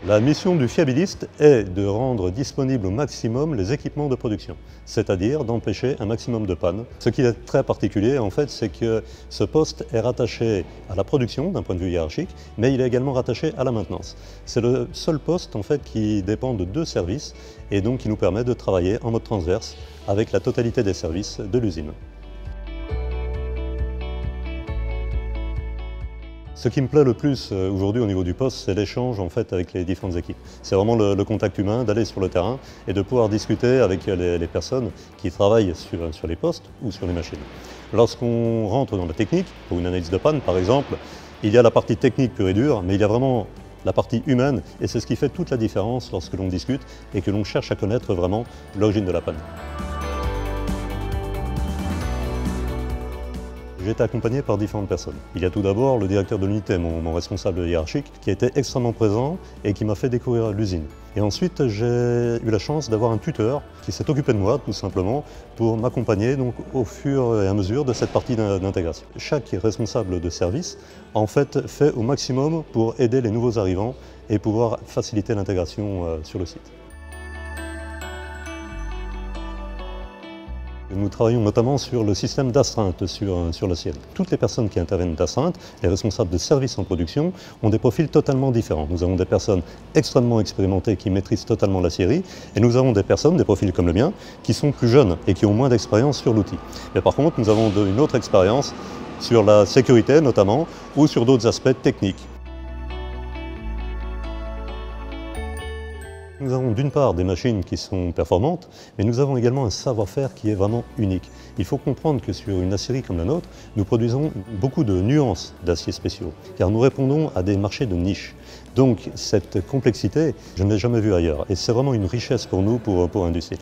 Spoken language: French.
La mission du fiabiliste est de rendre disponibles au maximum les équipements de production, c'est-à-dire d'empêcher un maximum de pannes. Ce qui est très particulier, en fait, c'est que ce poste est rattaché à la production d'un point de vue hiérarchique, mais il est également rattaché à la maintenance. C'est le seul poste, en fait, qui dépend de 2 services et donc qui nous permet de travailler en mode transverse avec la totalité des services de l'usine. Ce qui me plaît le plus aujourd'hui au niveau du poste, c'est l'échange en fait avec les différentes équipes. C'est vraiment le contact humain, d'aller sur le terrain et de pouvoir discuter avec les personnes qui travaillent sur les postes ou sur les machines. Lorsqu'on rentre dans la technique, pour une analyse de panne par exemple, il y a la partie technique pure et dure, mais il y a vraiment la partie humaine et c'est ce qui fait toute la différence lorsque l'on discute et que l'on cherche à connaître vraiment l'origine de la panne. J'ai été accompagné par différentes personnes. Il y a tout d'abord le directeur de l'unité, mon responsable hiérarchique, qui était extrêmement présent et qui m'a fait découvrir l'usine. Et ensuite, j'ai eu la chance d'avoir un tuteur qui s'est occupé de moi, tout simplement, pour m'accompagner donc au fur et à mesure de cette partie d'intégration. Chaque responsable de service, en fait, fait au maximum pour aider les nouveaux arrivants et pouvoir faciliter l'intégration sur le site. Nous travaillons notamment sur le système d'astreinte sur l'aciérie. Toutes les personnes qui interviennent d'astreinte, les responsables de services en production, ont des profils totalement différents. Nous avons des personnes extrêmement expérimentées qui maîtrisent totalement l'aciérie et nous avons des personnes, des profils comme le mien, qui sont plus jeunes et qui ont moins d'expérience sur l'outil. Mais par contre, nous avons une autre expérience sur la sécurité notamment ou sur d'autres aspects techniques. Nous avons d'une part des machines qui sont performantes, mais nous avons également un savoir-faire qui est vraiment unique. Il faut comprendre que sur une aciérie comme la nôtre, nous produisons beaucoup de nuances d'aciers spéciaux, car nous répondons à des marchés de niche. Donc cette complexité, je ne l'ai jamais vue ailleurs, et c'est vraiment une richesse pour nous, pour l'industrie.